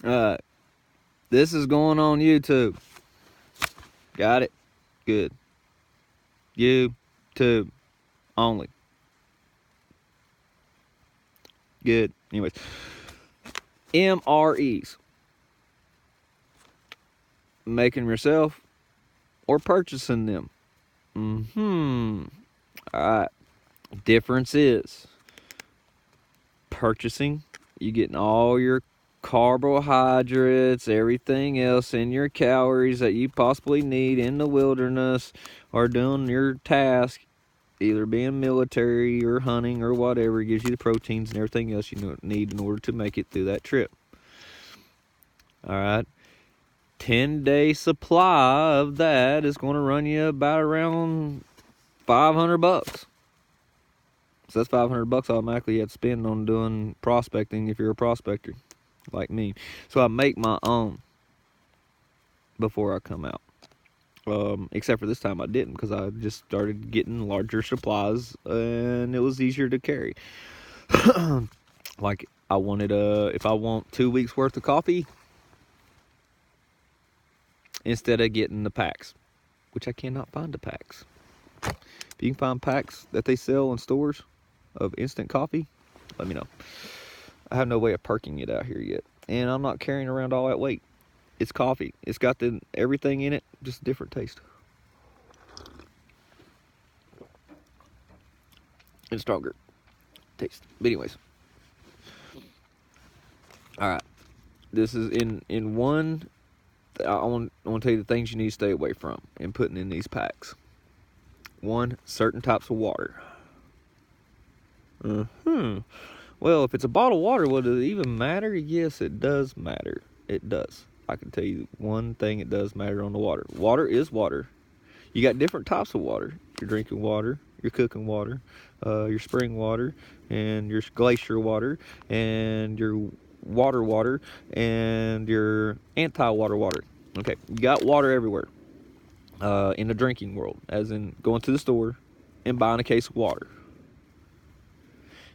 Alright. This is going on YouTube. Got it? Good. YouTube only. Good. Anyways. M.r.es. Making them yourself or purchasing them. Alright. Difference is purchasing, you getting all your carbohydrates, everything else in your calories that you possibly need in the wilderness or doing your task, either being military or hunting or whatever. It gives you the proteins and everything else you need in order to make it through that trip. All right. 10-day supply of that is going to run you about around $500. So that's $500 automatically you have to spend on doing prospecting if you're a prospector like me. So I make my own before I come out. Except for this time I didn't, because I just started getting larger supplies and it was easier to carry. Like I wanted if I want 2 weeks worth of coffee, instead of getting the packs, which I cannot find the packs. If you can find packs that they sell in stores of instant coffee, let me know. I have no way of perking it out here yet, and I'm not carrying around all that weight. It's coffee. It's got everything in it, just a different taste. And stronger taste. But anyways. Alright. This is in one. I want to tell you the things you need to stay away from in putting in these packs. One, certain types of water. Well, if it's a bottled water, would it even matter? Yes, it does matter. It does. I can tell you one thing, it does matter on the water. Water is water. You got different types of water. Your drinking water, your cooking water, your spring water, and your glacier water, and your water, and your anti-water water. Okay, you got water everywhere in the drinking world, as in going to the store and buying a case of water.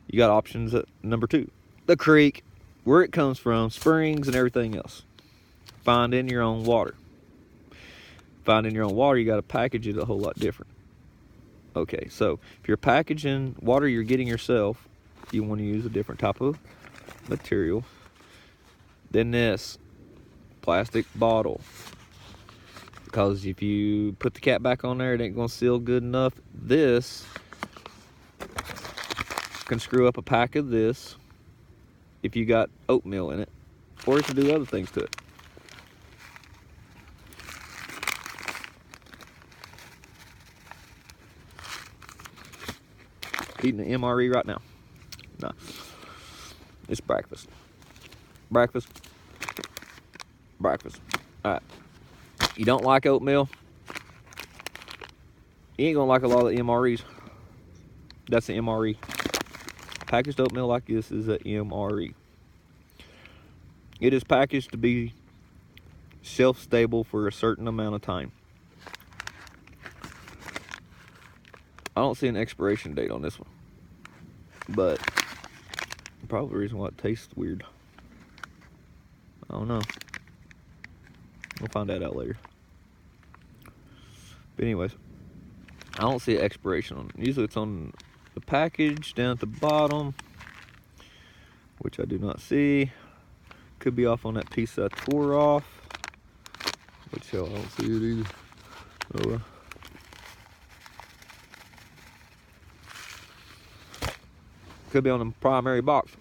You got options at number 2. The creek, where it comes from, springs and everything else. Finding your own water. Finding your own water, you got to package it a whole lot different. Okay, so if you're packaging water you're getting yourself, you want to use a different type of material than this plastic bottle. Because if you put the cap back on there, it ain't going to seal good enough. This can screw up a pack of this if you got oatmeal in it, or it can do other things to it. Eating the M.r.e right now. No, it's breakfast. Breakfast. All right. You don't like oatmeal, you ain't gonna like a lot of the M.r.es. That's the M.r.e. Packaged oatmeal like this is a M.r.e. It is packaged to be shelf-stable for a certain amount of time. I don't see an expiration date on this one, but probably the reason why it tastes weird. I don't know. We'll find that out later. But anyways, I don't see an expiration on it. Usually it's on the package down at the bottom, which I do not see. Could be off on that piece I tore off, which hell, I don't see it either. Oh, could be on the primary box.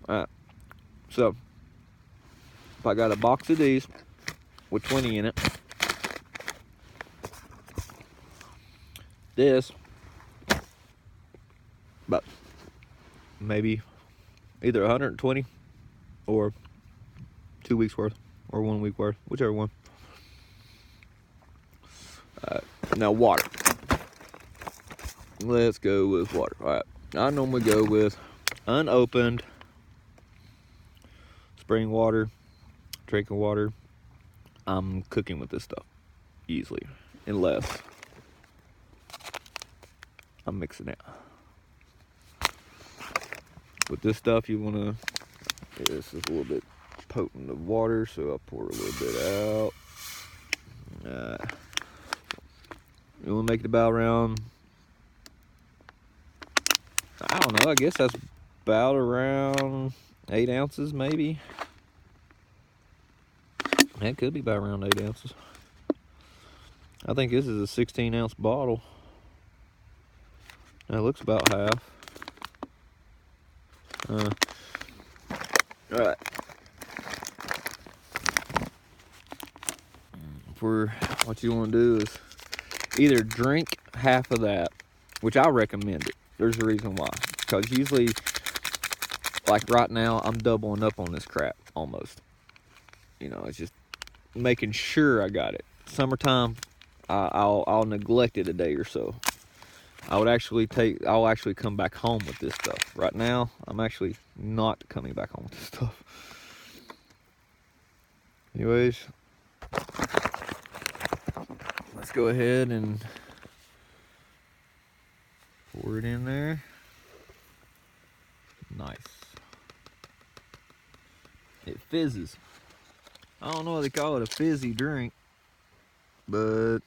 Alright, so if I got a box of these with 20 in it, this about maybe either 120 or 2 weeks worth or 1 week worth, whichever one. Now water. Let's go with water. All right, I normally go with unopened spring water, drinking water. I'm cooking with this stuff easily, unless I'm mixing it. With this stuff, you want to Yeah, this is a little bit potent of water, so I'll pour a little bit out. You want to make it about around, I don't know, I guess that's about around 8 ounces maybe. That could be about around 8 ounces. I think this is a 16-ounce bottle. That looks about half. Alright. What you want to do is either drink half of that, which I recommend it. There's a reason why. Because usually, like right now, I'm doubling up on this crap almost. You know, it's just making sure I got it. Summertime, I'll neglect it a day or so. I'll actually come back home with this stuff. Right now, I'm actually not coming back home with this stuff. Anyways, let's go ahead and pour it in there. Nice. It fizzes. I don't know what they call it, a fizzy drink, but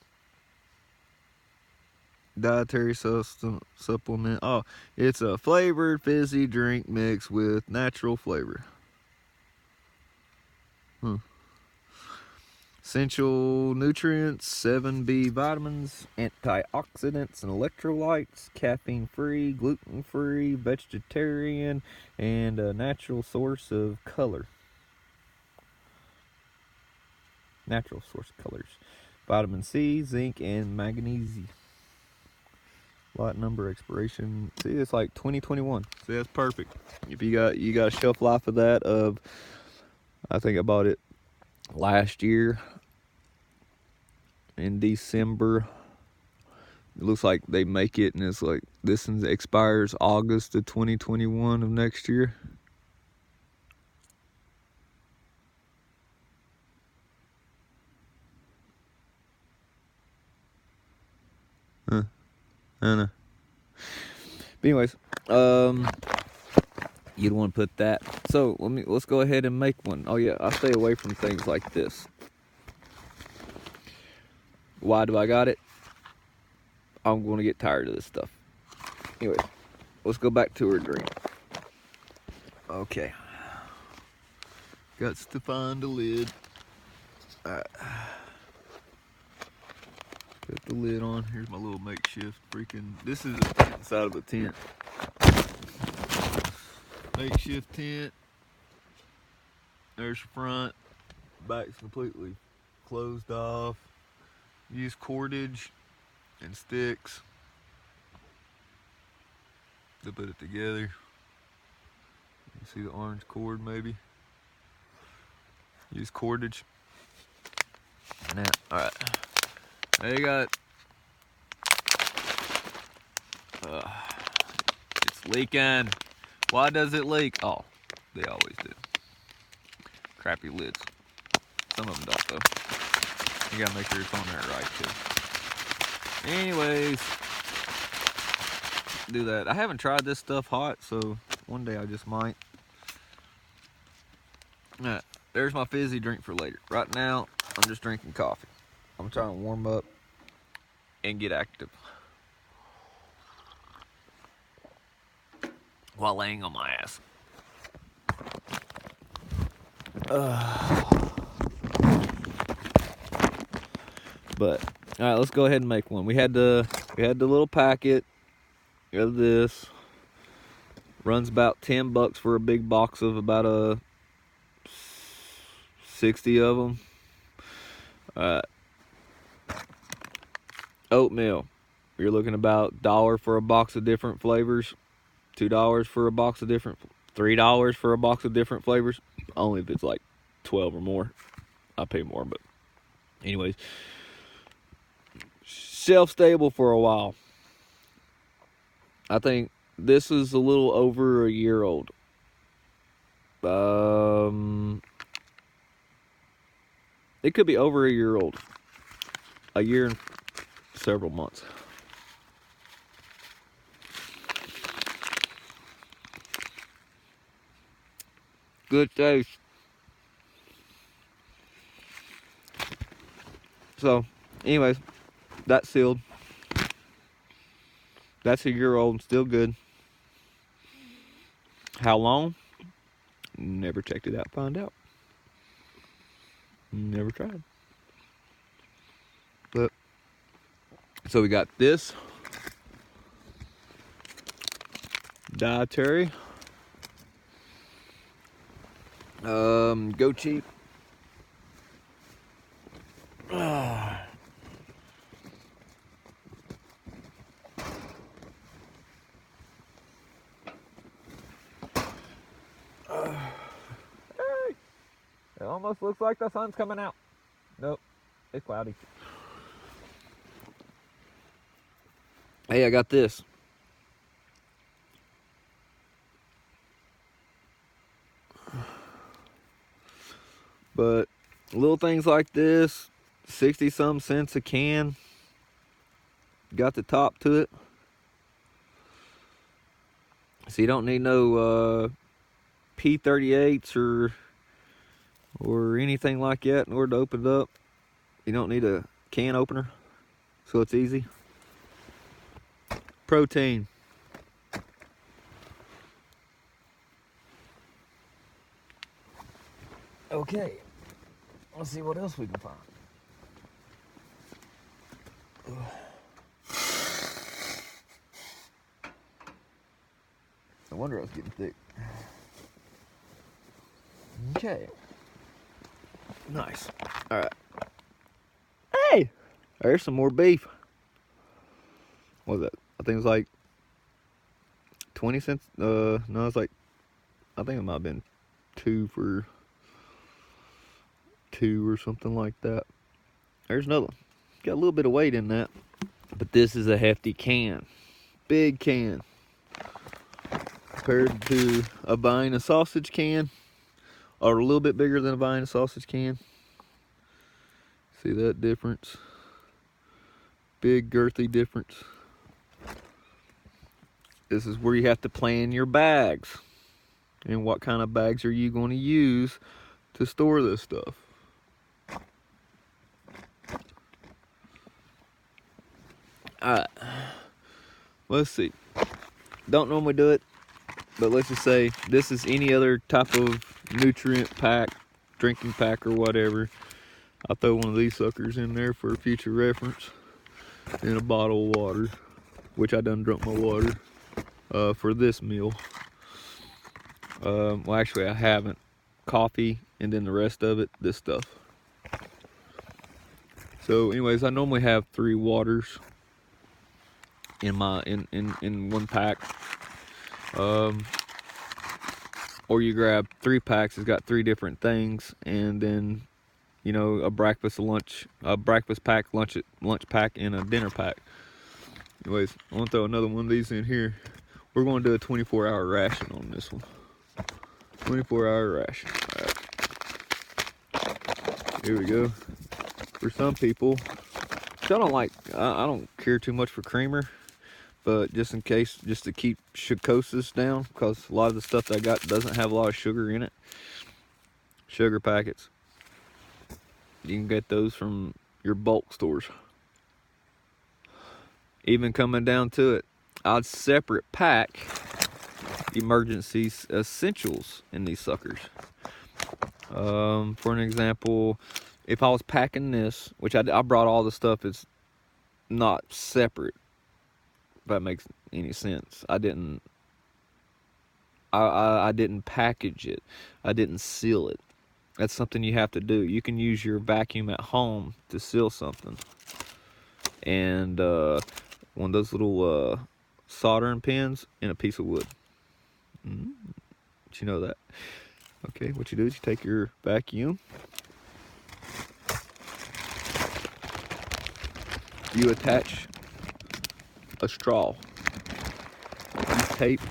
dietary supplement. Oh, it's a flavored fizzy drink mixed with natural flavor. Essential nutrients, 7B vitamins, antioxidants and electrolytes, caffeine-free, gluten-free, vegetarian, and a natural source of color. Natural source colors. Vitamin C, zinc, and magnesium. Lot number expiration. See, it's like 2021. See, that's perfect. If you got a shelf life of that of, I think I bought it last year in December. It looks like they make it and it's like this one expires August of 2021 of next year. I know. But anyways, you'd want to put that. So let's go ahead and make one. Oh yeah, I stay away from things like this. Why do I got it? I'm going to get tired of this stuff. Anyway, let's go back to her drink. Okay. Got to find a lid. Alright. Put the lid on. Here's my little makeshift freaking. This is inside of a tent. Makeshift tent. There's the front. Back's completely closed off. Use cordage and sticks to put it together. You see the orange cord maybe? Use cordage. Now, alright. Now you got it's leaking. Why does it leak? Oh, they always do. Crappy lids. Some of them don't though. You gotta make sure it's on there right too. Anyways, do that. I haven't tried this stuff hot, so one day I just might. Alright, there's my fizzy drink for later. Right now, I'm just drinking coffee. I'm trying to warm up and get active while laying on my ass. But all right, let's go ahead and make one. We had the little packet of this. Runs about $10 for a big box of about a 60 of them. Oatmeal. You're looking about $1 for a box of different flavors, $2 for a box of different, $3 for a box of different flavors. Only if it's like 12 or more. I pay more, but anyways. Shelf stable for a while. I think this is a little over a year old. It could be over a year old. A year and several months. Good taste. So, anyways, that's sealed. That's a year old, still good. How long? Never checked it out, find out. Never tried. But, so we got this. Dietary. Go cheap. It almost looks like the sun's coming out. Nope, it's cloudy. Hey, I got this. But little things like this, 60-some cents a can. Got the top to it. So you don't need no P38s or anything like that in order to open it up. You don't need a can opener, so it's easy. Protein. Okay, let's see what else we can find. No wonder I was getting thick. Okay. Nice. Alright. Hey! There's some more beef. What was that? I think it was like 20 cents. No, it's like, I think it might have been 2 for 2 or something like that. There's another one. Got a little bit of weight in that. But this is a hefty can. Big can. Compared to a buying a sausage can, or a little bit bigger than a buying a sausage can. See that difference? Big girthy difference. This is where you have to plan your bags. And what kind of bags are you going to use to store this stuff? Alright. Let's see. Don't normally do it, but let's just say this is any other type of nutrient pack, drinking pack or whatever. I'll throw one of these suckers in there for future reference. And a bottle of water, which I done drunk my water for this meal. Well, actually I haven't. Coffee, and then the rest of it, this stuff. So anyways, I normally have 3 waters in my in one pack. Or you grab 3 packs, it's got 3 different things, and then you know, a breakfast pack, lunch pack, and a dinner pack. Anyways, I'm gonna throw another one of these in here. We're gonna do a 24-hour ration on this one. 24-hour ration. All right. Here we go. For some people, I don't care too much for creamer, but just in case, just to keep sucrose down, because a lot of the stuff that I got doesn't have a lot of sugar in it. Sugar packets. You can get those from your bulk stores. Even coming down to it, I'd separate pack emergency essentials in these suckers. For an example, if I was packing this, which I brought all the stuff, it's not separate, if that makes any sense. I didn't package it. I didn't seal it. That's something you have to do. You can use your vacuum at home to seal something. And one of those little soldering pins and a piece of wood. Did you know that? Okay, what you do is you take your vacuum. You attach a straw. Use tape.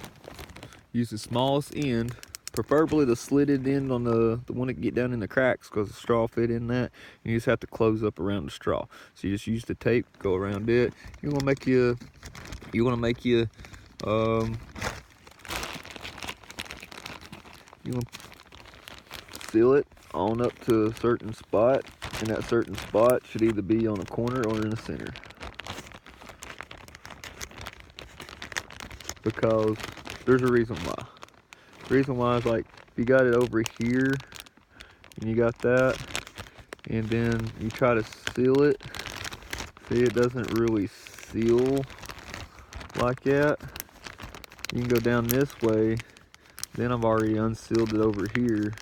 Use the smallest end. Preferably the slitted end on the one that can get down in the cracks, because the straw fit in that. You just have to close up around the straw. So you just use the tape, go around it. You want to make you seal it on up to a certain spot, and that certain spot should either be on a corner or in the center. Because there's a reason why. The reason why is like, if you got it over here, and you got that, and then you try to seal it, see, it doesn't really seal like that. You can go down this way, then I've already unsealed it over here,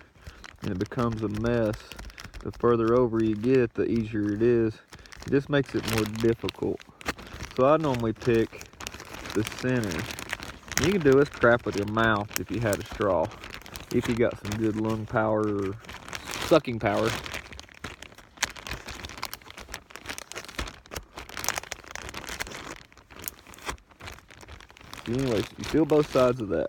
and it becomes a mess. The further over you get, the easier it is. It just makes it more difficult. So I normally pick the center. You can do this crap with your mouth if you had a straw. If you got some good lung power or sucking power. Anyways, you seal both sides of that.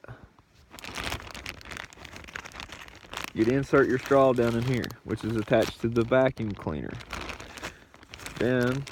You'd insert your straw down in here, which is attached to the vacuum cleaner. Then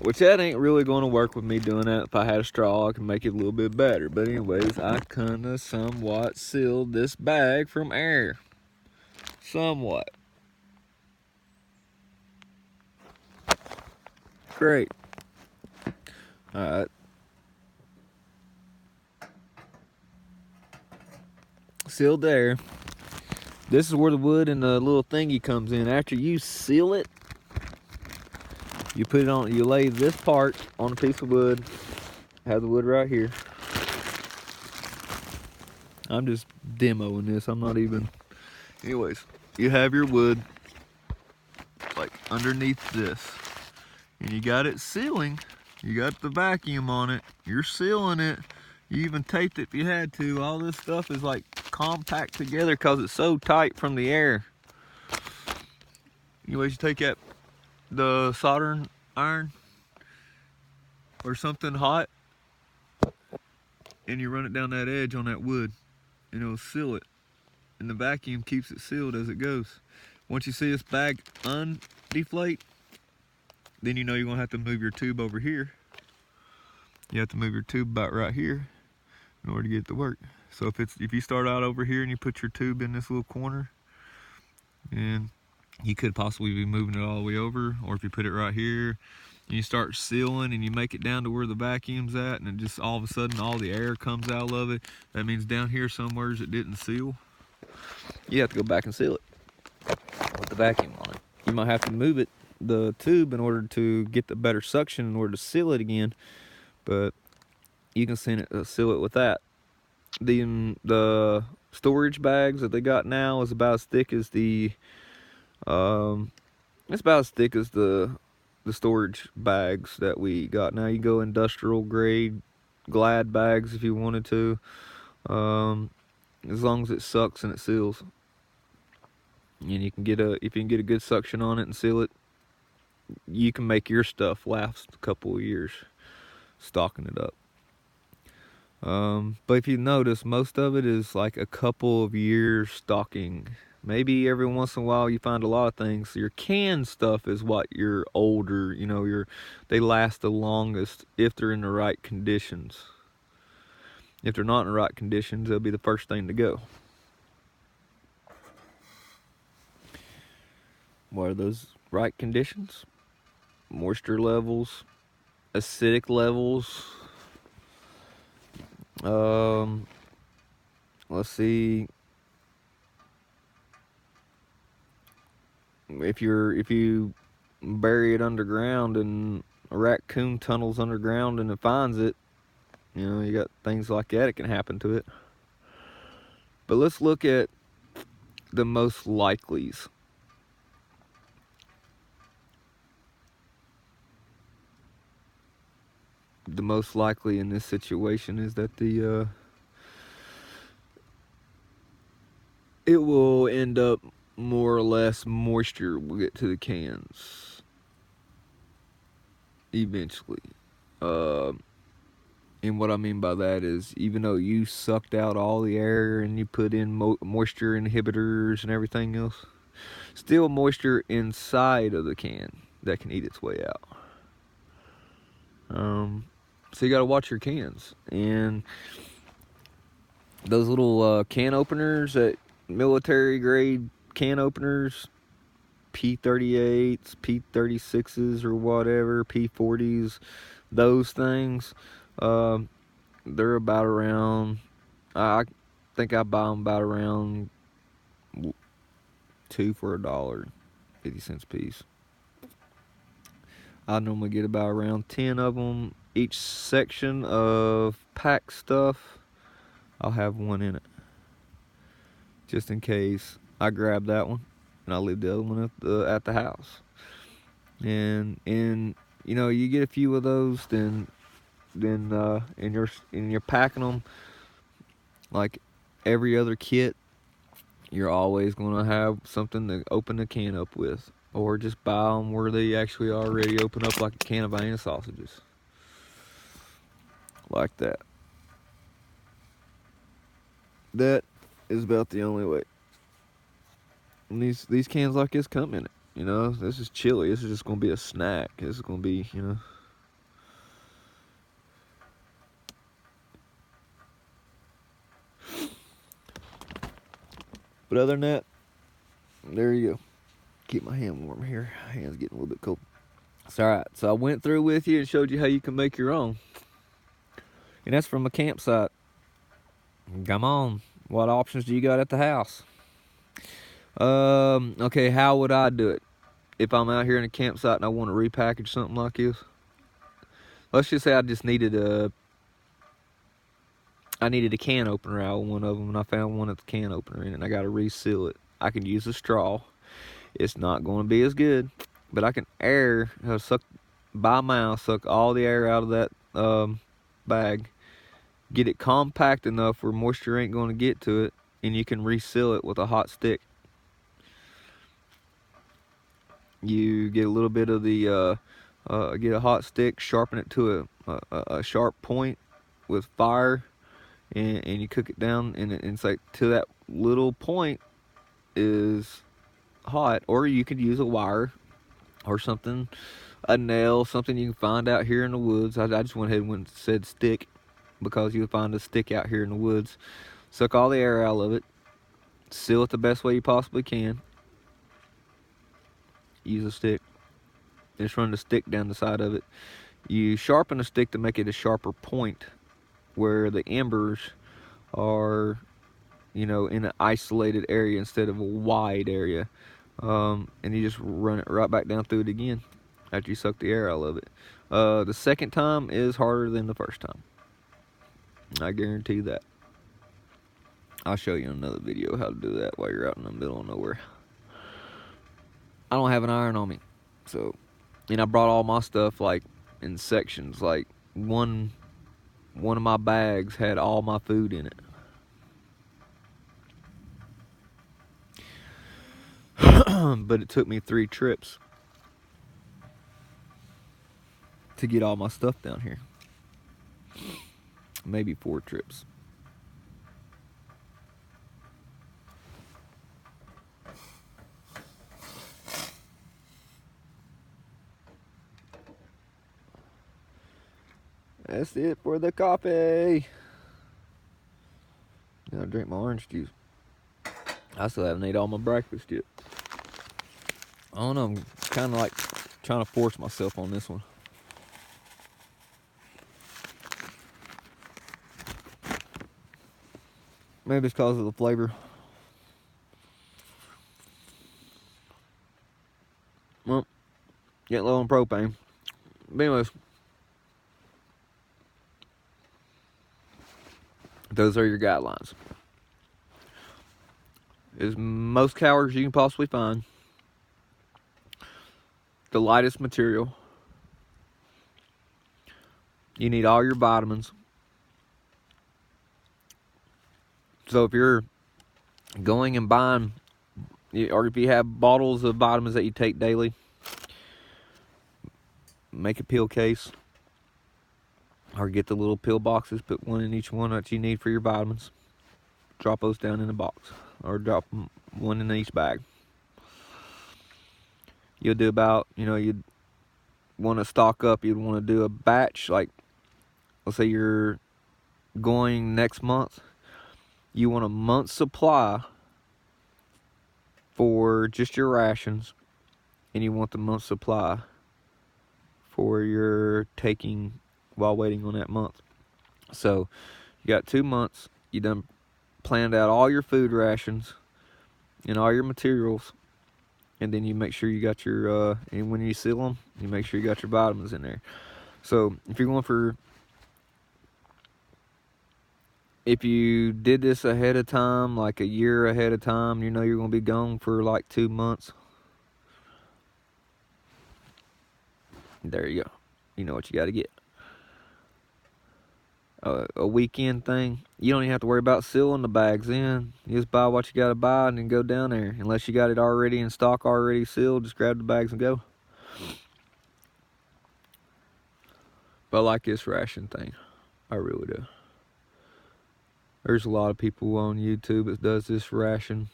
which that ain't really going to work with me doing that. If I had a straw, I can make it a little bit better. But anyways, I kind of somewhat sealed this bag from air. Somewhat. Great. Alright. Sealed there. This is where the wood and the little thingy comes in. After you seal it, you put it on, you lay this part on a piece of wood. Have the wood right here. I'm just demoing this. I'm not even. Anyways, you have your wood like underneath this, and you got it sealing. You got the vacuum on it. You're sealing it. You even taped it if you had to. All this stuff is like compact together because it's so tight from the air. Anyways, you take the soldering iron or something hot, and you run it down that edge on that wood, and it'll seal it. And the vacuum keeps it sealed as it goes. Once you see this bag undeflate, then you know you're gonna have to move your tube over here. You have to move your tube about right here in order to get it to work. So if you start out over here and you put your tube in this little corner, and you could possibly be moving it all the way over, or if you put it right here and you start sealing and you make it down to where the vacuum's at, and it just all of a sudden all the air comes out of it, that means down here somewhere it didn't seal. You have to go back and seal it with the vacuum on it. You might have to move it, the tube, in order to get the better suction in order to seal it again, but you can seal it with that. The storage bags that they got now is about as thick as the storage bags that we got now. You go industrial grade Glad bags if you wanted to, as long as it sucks and it seals. And if you can get a good suction on it and seal it, you can make your stuff last a couple of years stocking it up. But if you notice, most of it is like a couple of years stocking. Maybe every once in a while you find a lot of things. Your canned stuff is what you're older, they last the longest if they're in the right conditions. If they're not in the right conditions, they'll be the first thing to go. What are those right conditions? Moisture levels, acidic levels. Let's see. If you bury it underground and a raccoon tunnels underground and it finds it, you got things like that. It can happen to it. But let's look at the most likelies. The most likely in this situation is that it will end up more or less moisture will get to the cans eventually. And what I mean by that is, even though you sucked out all the air and you put in moisture inhibitors and everything else, still moisture inside of the can that can eat its way out. So you got to watch your cans. And those little can openers, at military grade can openers, P38s, P36s, or whatever, P40s, those things, they're about around, I think I buy them about around 2 for $1, 50 cents a piece. I normally get about around 10 of them. Each section of pack stuff, I'll have one in it, just in case I grab that one and I leave the other one at the house. And you know, you get a few of those, then and you're packing them like every other kit. You're always gonna have something to open the can up with, or just buy them where they actually already open up, like a can of Vienna sausages, like that. That is about the only way. And these cans like this come in it. You know, this is chili. This is just gonna be a snack. This is gonna be, you know. But other than that, there you go. Keep my hand warm here. My hand's getting a little bit cold. It's alright. So I went through with you and showed you how you can make your own. And that's from a campsite. Come on. What options do you got at the house? Okay, how would I do it? If I'm out here in a campsite and I want to repackage something like this. Let's just say I just needed a can opener out of one of them, and I found one with the can opener in it, and I got to reseal it. I can use a straw. It's not going to be as good, but I can suck by mouth, suck all the air out of that bag, get it compact enough where moisture ain't going to get to it, and you can reseal it with a hot stick. You get a little bit of the get a hot stick, sharpen it to a sharp point with fire, and you cook it down, and it's like to that little point is hot. Or you could use a wire or something, a nail, something you can find out here in the woods. I just went ahead and said stick, because you'll find a stick out here in the woods. Suck all the air out of it, seal it the best way you possibly can. Use a stick, just run the stick down the side of it. You sharpen the stick to make it a sharper point where the embers are, you know, in an isolated area instead of a wide area. And you just run it right back down through it again after you suck the air out of it. The second time is harder than the first time. I guarantee that. I'll show you in another video how to do that while you're out in the middle of nowhere. I don't have an iron on me, so, and I brought all my stuff like in sections. Like one of my bags had all my food in it. But it took me 3 trips to get all my stuff down here. Maybe 4 trips. That's it for the coffee. Now I drink my orange juice. I still haven't ate all my breakfast yet. I don't know, I'm kind of like trying to force myself on this one. Maybe it's because of the flavor. Well, getting low on propane. But anyways, those are your guidelines. As most calories you can possibly find. The lightest material. You need all your vitamins. So if you're going and buying, or if you have bottles of vitamins that you take daily, make a pill case. or get the little pill boxes, put one in each one that you need for your vitamins. Drop those down in a box, or drop one in each bag. You'll do about, you'd want to stock up. You'd want to do a batch, like, let's say you're going next month. You want a month's supply for just your rations, and you want the month's supply for your taking while waiting on that month. So you got 2 months. You done planned out all your food rations and all your materials, and then you make sure you got your and when you seal them, you make sure you got your vitamins in there. So if you did this ahead of time, like a year ahead of time, you're going to be gone for like 2 months. There you go. You know what you got to get. A weekend thing. You don't even have to worry about sealing the bags in. You just buy what you got to buy and then go down there. Unless you got it already in stock, already sealed, just grab the bags and go. But I like this ration thing. I really do. There's a lot of people on YouTube that does this ration.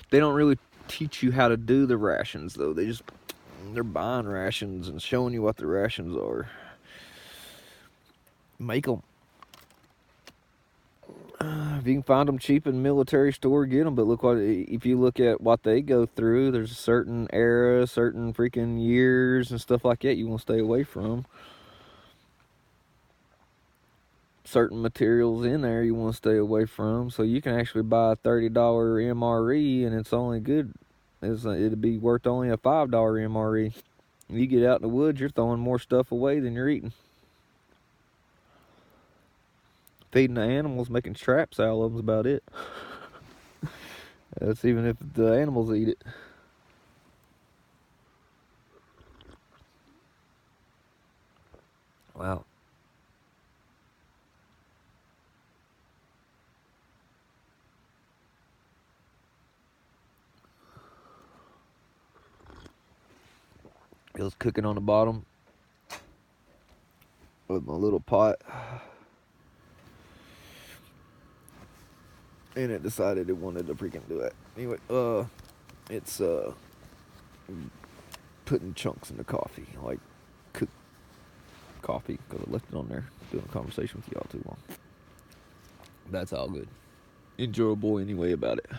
They don't really teach you how to do the rations, though. They're buying rations and showing you what the rations are. Make them. If you can find them cheap in military store, get them. But if you look at what they go through, there's a certain era, certain freaking years and stuff like that you want to stay away from. Certain materials in there you want to stay away from. So you can actually buy a $30 M.r.e. and it's only good. It'd be worth only a $5 M.r.e. You get out in the woods, you're throwing more stuff away than you're eating. Feeding the animals, making traps out of them's about it. That's even if the animals eat it. Wow. It was cooking on the bottom with my little pot. And it decided it wanted to freaking do it. Anyway, it's putting chunks in the coffee, like cooked coffee, because I left it on there doing a conversation with y'all too long. That's all good. Enjoyable anyway about it.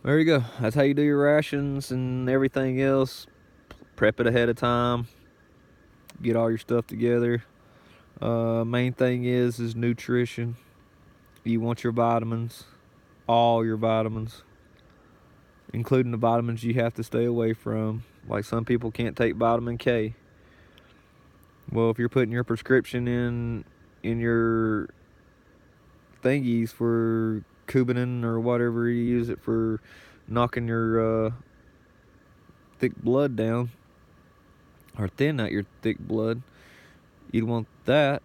There you go. That's how you do your rations and everything else. Prep it ahead of time. Get all your stuff together. Main thing is nutrition. You want your vitamins, all your vitamins, including the vitamins you have to stay away from. Like some people can't take vitamin K. Well, if you're putting your prescription in your thingies for Coumadin or whatever you use it for, knocking your thick blood down or thin out your thick blood, you'd want that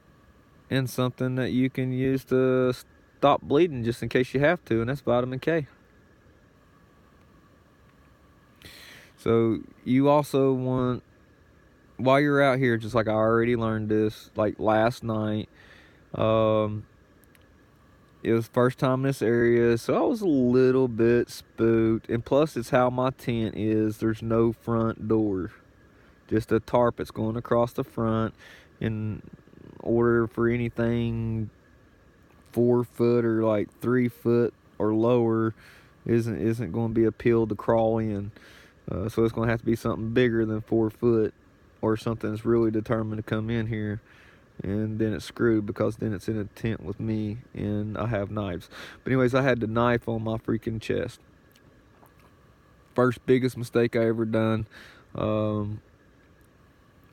and something that you can use to stop bleeding just in case you have to, and that's vitamin K. So you also want, while you're out here, just like I already learned this, like last night, it was first time in this area, so I was a little bit spooked. And plus, it's how my tent is. There's no front door, just a tarp that's going across the front. In order for anything 4 foot or like 3 foot or lower, isn't going to be appealed to crawl in. So it's going to have to be something bigger than 4 foot, or something that's really determined to come in here. And then it's screwed, because then it's in a tent with me and I have knives. But anyways, I had the knife on my freaking chest. First biggest mistake I ever done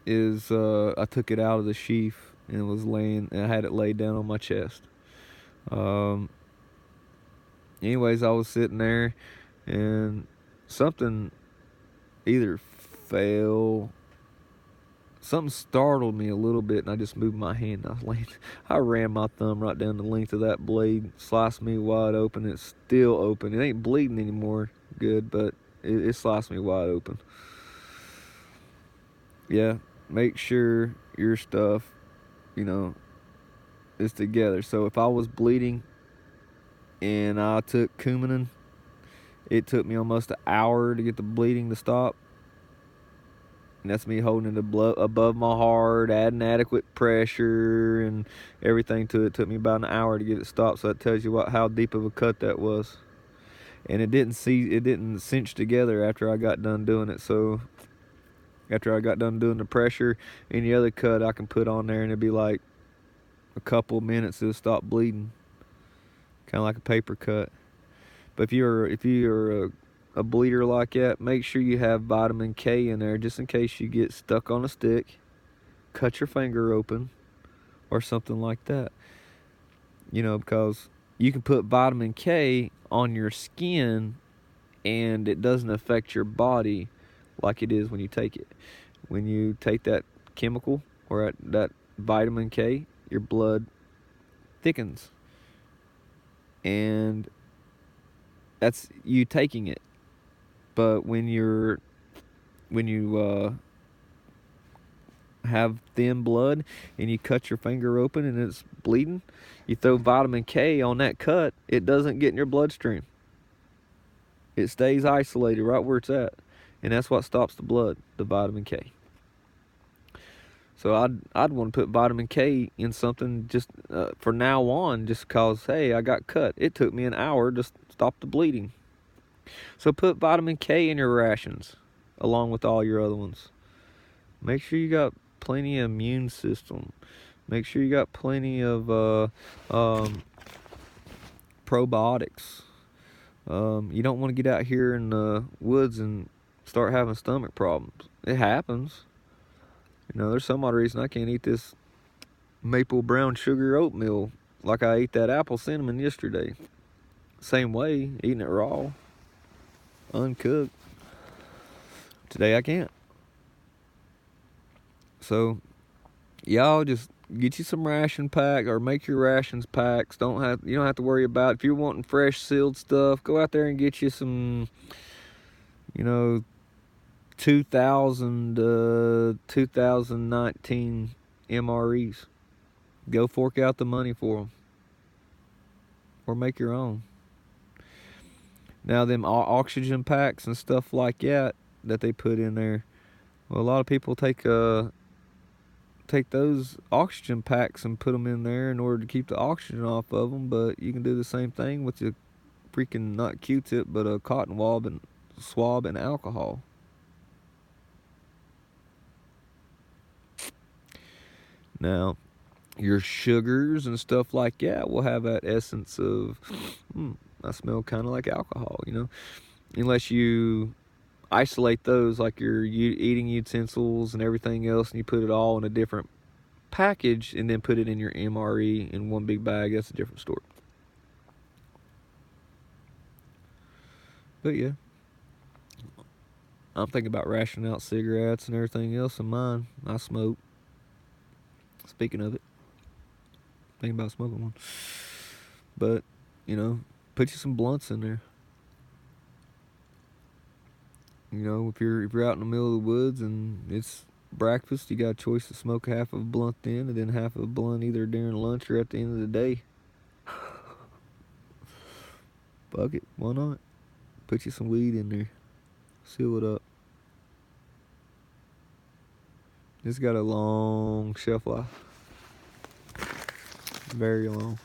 is I took it out of the sheath and I had it laid down on my chest. Anyways, I was sitting there and something either fell. Something startled me a little bit, and I just moved my hand. I ran my thumb right down the length of that blade, sliced me wide open. It's still open. It ain't bleeding anymore, good, but it sliced me wide open. Yeah, make sure your stuff, you know, is together. So if I was bleeding and I took Coumadin, it took me almost an hour to get the bleeding to stop. And that's me holding it above my heart, adding adequate pressure and everything to it. It took me about an hour to get it stopped. So that tells you how deep of a cut that was. And it didn't cinch together after I got done doing it. So after I got done doing the pressure, any other cut I can put on there and it'd be like a couple minutes it'll stop bleeding, kind of like a paper cut. But if you're a bleeder like that, make sure you have vitamin K in there just in case you get stuck on a stick, cut your finger open, or something like that. Because you can put vitamin K on your skin and it doesn't affect your body like it is when you take it. When you take that chemical or that vitamin K, your blood thickens. And that's you taking it. But when you have thin blood and you cut your finger open and it's bleeding, you throw vitamin K on that cut, it doesn't get in your bloodstream. It stays isolated right where it's at. And that's what stops the blood, the vitamin K. So I'd want to put vitamin K in something just for now on, just because, hey, I got cut. It took me an hour to stop the bleeding. So put vitamin K in your rations along with all your other ones. Make sure you got plenty of immune system. Make sure you got plenty of probiotics. You don't want to get out here in the woods and start having stomach problems. It happens. There's some odd reason I can't eat this maple brown sugar oatmeal like I ate that apple cinnamon yesterday. Same way, eating it raw, uncooked. Today I can't. So, y'all just get you some ration pack or make your rations packs. You don't have to worry about if you're wanting fresh sealed stuff. Go out there and get you some, 2019 M.r.es. Go fork out the money for them, or make your own. Now them oxygen packs and stuff like that they put in there. Well, a lot of people take those oxygen packs and put them in there in order to keep the oxygen off of them. But you can do the same thing with the freaking, not Q-tip, but a cotton swab and alcohol. Now, your sugars and stuff like that will have that essence of, I smell kind of like alcohol, unless you isolate those like your eating utensils and everything else, and you put it all in a different package and then put it in your M.r.e. in one big bag. That's a different story. But yeah, I'm thinking about rationing out cigarettes and everything else in mine. I smoke. Speaking of it, thinking about smoking one. But put you some blunts in there. If you're out in the middle of the woods and it's breakfast, you got a choice to smoke half of a blunt then and then half of a blunt either during lunch or at the end of the day. Fuck it, why not? Put you some weed in there. Seal it up. It's got a long shelf life. Very long.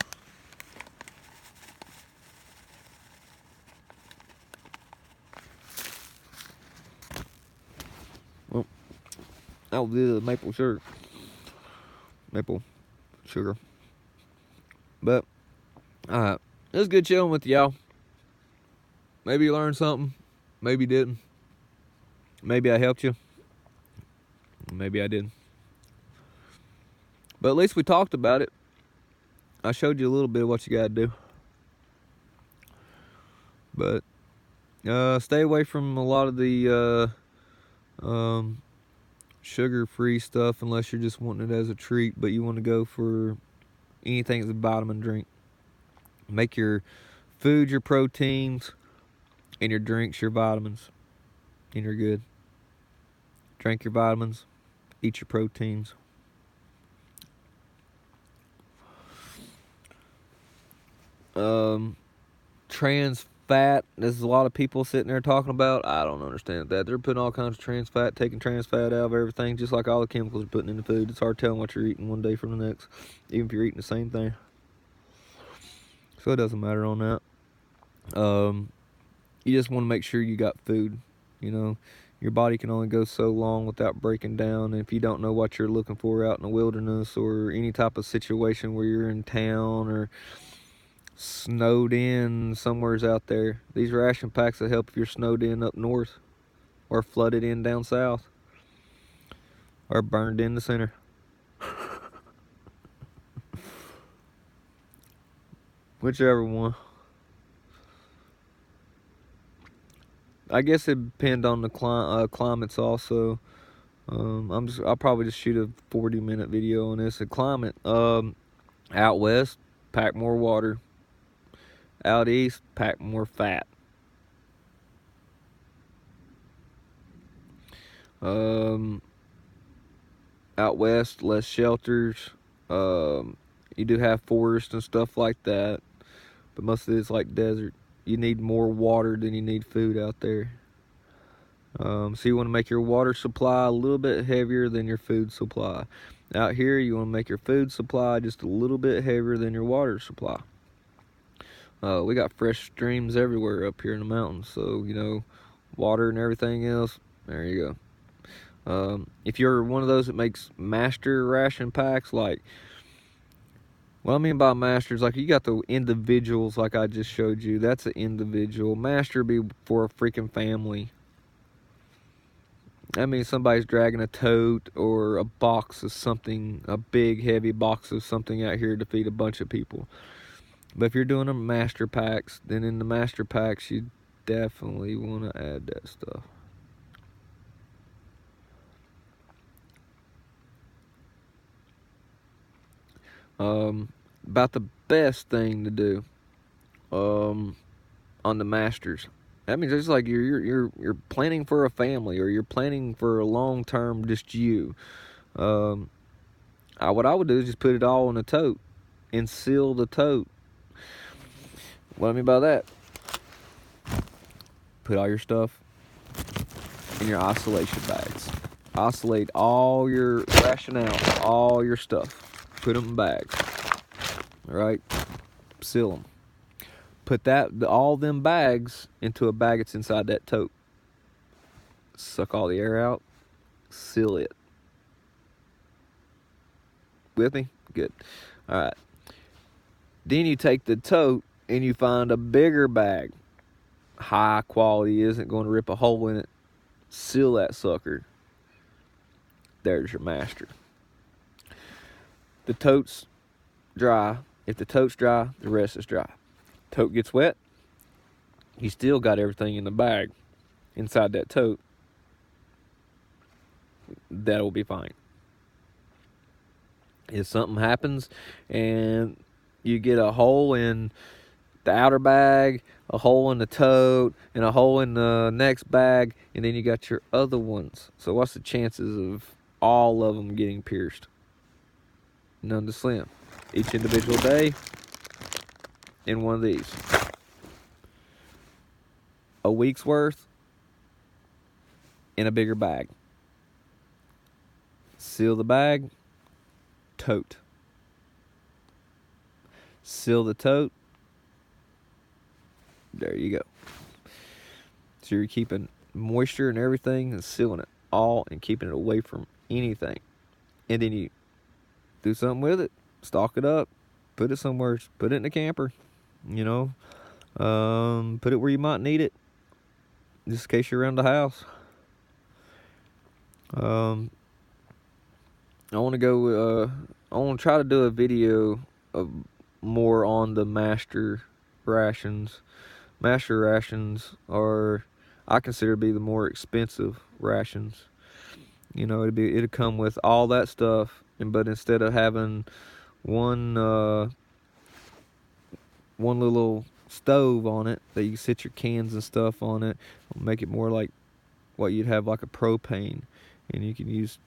Well, that was the maple sugar. But, alright. It was good chilling with y'all. Maybe you learned something. Maybe you didn't. Maybe I helped you. Maybe I didn't. But at least we talked about it. I showed you a little bit of what you gotta do. But stay away from a lot of the sugar-free stuff unless you're just wanting it as a treat, but you want to go for anything that's a vitamin drink. Make your food your proteins and your drinks your vitamins. and you're good. Drink your vitamins, eat your proteins. Trans fat, there's a lot of people sitting there talking about. I don't understand that. They're putting all kinds of trans fat, taking trans fat out of everything, just like all the chemicals are putting in the food. It's hard telling what you're eating one day from the next, even if you're eating the same thing. So it doesn't matter on that. You just want to make sure you got food. You know, your body can only go so long without breaking down. And if you don't know what you're looking for out in the wilderness or any type of situation where you're in town or snowed in somewheres out there, these ration packs will help if you're snowed in up north or flooded in down south or burned in the center. Whichever one. I guess it depends on the climates also. I'll probably just shoot a 40-minute video on this. The climate, out west, pack more water. Out east, pack more fat. Out west, less shelters. You do have forests and stuff like that, but most of it's like desert. You need more water than you need food out there. So you want to make your water supply a little bit heavier than your food supply. Out here, you want to make your food supply just a little bit heavier than your water supply. We got fresh streams everywhere up here in the mountains, so you know, water and everything else. There you go. If you're one of those that makes master ration packs, like what I mean by masters, like you got the individuals, like I just showed you. That's an individual. Master be for a freaking family. That means somebody's dragging a tote or a box of something, a big heavy box of something out here to feed a bunch of people. But if you're doing a master packs, then in the master packs you definitely want to add that stuff. About the best thing to do on the masters. That means it's like you're planning for a family or you're planning for a long term, just you. What I would do is just put it all in a tote and seal the tote. What I mean by that, put all your stuff in your isolation bags. Isolate all your ration out, all your stuff. Put them in bags. All right, seal them. Put all them bags into a bag that's inside that tote. Suck all the air out. Seal it. With me? Good. All right. Then you take the tote and you find a bigger bag. High quality, isn't going to rip a hole in it. Seal that sucker. There's your master. The tote's dry. If the tote's dry, the rest is dry. Tote gets wet, you still got everything in the bag inside that tote. That'll be fine. If something happens and you get a hole in the outer bag, a hole in the tote, and a hole in the next bag, and then you got your other ones. So what's the chances of all of them getting pierced? None to slim. Each individual day in one of these. A week's worth in a bigger bag. Seal the bag, tote. Seal the tote. There you go. So you're keeping moisture and everything and sealing it all and keeping it away from anything. And then you do something with it, stock it up, put it somewhere, put it in a camper, you know, put it where you might need it, just in case you're around the house. I want to go, I want to try to do a video of more on the master rations. Master rations are, I consider, to be the more expensive rations. You know, it'd come with all that stuff, but instead of having one little stove on it that you sit your cans and stuff on it, make it more like what you'd have like a propane, and you can use